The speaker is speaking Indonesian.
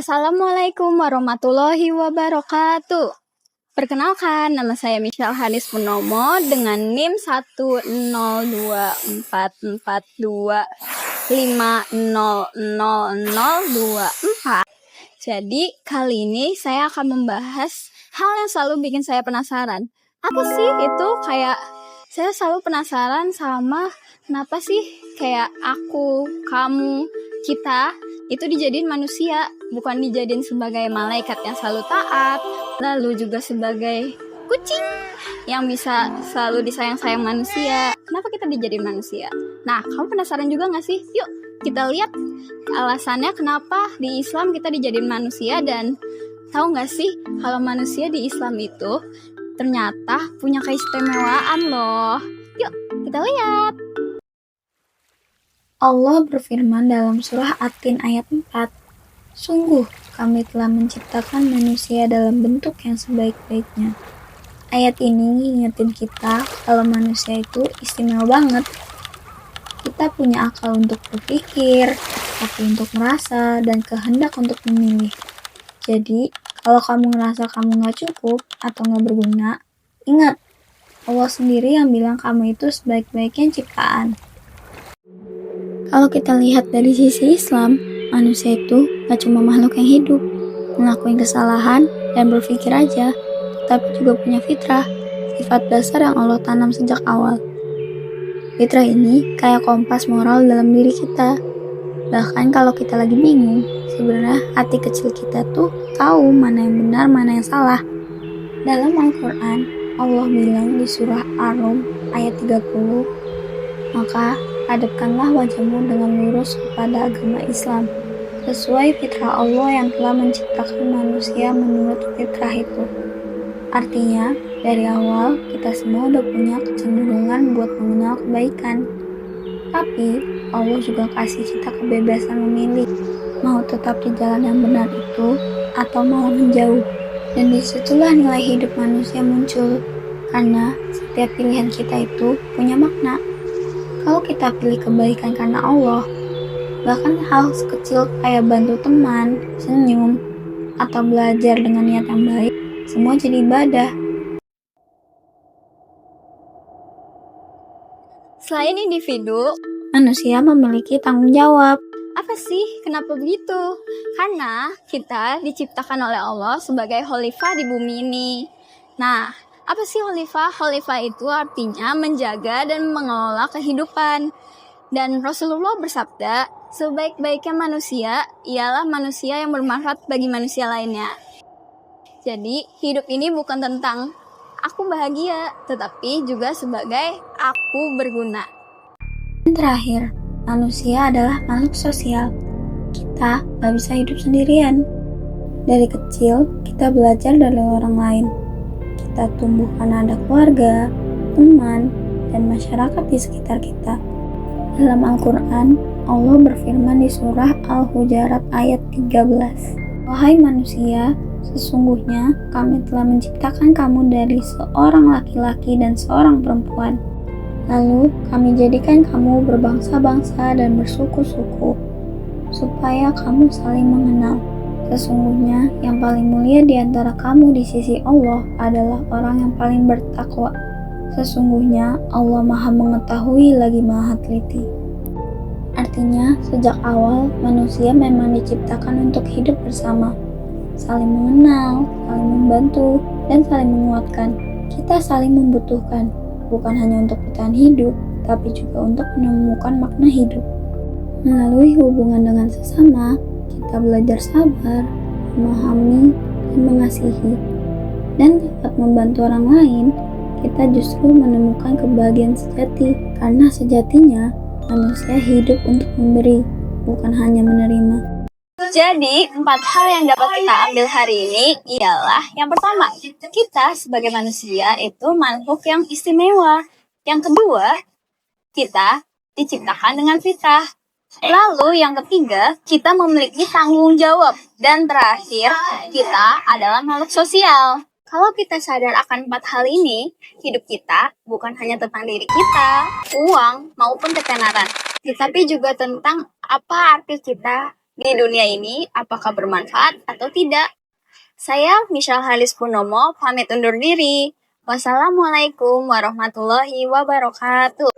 Assalamualaikum warahmatullahi wabarakatuh. Perkenalkan, nama saya Michelle Hanis Purnomo dengan NIM 1024425000024. Jadi, kali ini saya akan membahas hal yang selalu bikin saya penasaran. Apa sih itu? Saya selalu penasaran sama kenapa sih kayak aku, kamu, kita itu dijadiin manusia, bukan dijadiin sebagai malaikat yang selalu taat, lalu juga sebagai kucing yang bisa selalu disayang-sayang manusia. Kenapa kita dijadiin manusia? Nah, kamu penasaran juga gak sih? Yuk, kita lihat alasannya kenapa di Islam kita dijadiin manusia. Dan tahu gak sih kalau manusia di Islam itu ternyata punya keistimewaan loh. Yuk, kita lihat. Allah berfirman dalam surah At-Tin ayat 4, "Sungguh kami telah menciptakan manusia dalam bentuk yang sebaik-baiknya." Ayat ini ngingetin kita kalau manusia itu istimewa banget. Kita punya akal untuk berpikir, hati untuk merasa, dan kehendak untuk memilih. Jadi, kalau kamu ngerasa kamu gak cukup atau gak berguna, ingat, Allah sendiri yang bilang kamu itu sebaik-baiknya ciptaan. Kalau kita lihat dari sisi Islam, manusia itu gak cuma makhluk yang hidup, ngelakuin kesalahan dan berpikir aja, tetapi juga punya fitrah, sifat dasar yang Allah tanam sejak awal. Fitrah ini kayak kompas moral dalam diri kita. Bahkan kalau kita lagi bingung, sebenarnya hati kecil kita tuh tahu mana yang benar, mana yang salah. Dalam Al-Quran, Allah bilang di surah Ar-Rum ayat 30, "Maka hadapkanlah wajahmu dengan lurus kepada agama Islam, sesuai fitrah Allah yang telah menciptakan manusia menurut fitrah itu." Artinya, dari awal kita semua udah punya kecenderungan buat mengenal kebaikan. Tapi, Allah juga kasih kita kebebasan memilih, mau tetap di jalan yang benar itu, atau malah menjauh. Dan disitulah nilai hidup manusia muncul, karena setiap pilihan kita itu punya makna. Kalau kita pilih kebaikan karena Allah, bahkan hal sekecil kayak bantu teman, senyum, atau belajar dengan niat yang baik, semua jadi ibadah. Selain individu, Manusia memiliki tanggung jawab. apa sih? Kenapa begitu? Karena kita diciptakan oleh Allah sebagai khalifah di bumi ini. Nah, apa sih khalifah? Khalifah itu artinya menjaga dan mengelola kehidupan. Dan Rasulullah bersabda, sebaik-baiknya manusia ialah manusia yang bermanfaat bagi manusia lainnya. Jadi, hidup ini bukan tentang aku bahagia, tetapi juga sebagai aku berguna. Dan terakhir, manusia adalah makhluk sosial. Kita gak bisa hidup sendirian. Dari kecil, kita belajar dari orang lain. Kita tumbuh karena ada keluarga, teman, dan masyarakat di sekitar kita. Dalam Al-Quran, Allah berfirman di surah Al-Hujarat ayat 13, "Wahai manusia, sesungguhnya kami telah menciptakan kamu dari seorang laki-laki dan seorang perempuan. Lalu kami jadikan kamu berbangsa-bangsa dan bersuku-suku, supaya kamu saling mengenal. Sesungguhnya yang paling mulia di antara kamu di sisi Allah adalah orang yang paling bertakwa. Sesungguhnya Allah Maha Mengetahui lagi Maha Teliti." Artinya, sejak awal manusia memang diciptakan untuk hidup bersama, saling mengenal, saling membantu, dan saling menguatkan. Kita saling membutuhkan, bukan hanya untuk bertahan hidup, tapi juga untuk menemukan makna hidup. Melalui hubungan dengan sesama, kita belajar sabar, memahami, dan mengasihi. Dan dapat membantu orang lain, kita justru menemukan kebahagiaan sejati. Karena sejatinya, manusia hidup untuk memberi, bukan hanya menerima. Jadi, 4 hal yang dapat kita ambil hari ini ialah yang pertama, kita sebagai manusia itu makhluk yang istimewa. Yang kedua, kita diciptakan dengan fitrah. Lalu yang ketiga, kita memiliki tanggung jawab. Dan terakhir, kita adalah makhluk sosial. Kalau kita sadar akan 4 hal ini, hidup kita bukan hanya tentang diri kita, uang, maupun ketenaran, tetapi juga tentang apa arti kita di dunia ini apakah bermanfaat atau tidak. Saya Michelle Halis Purnomo pamit undur diri. Wassalamualaikum warahmatullahi wabarakatuh.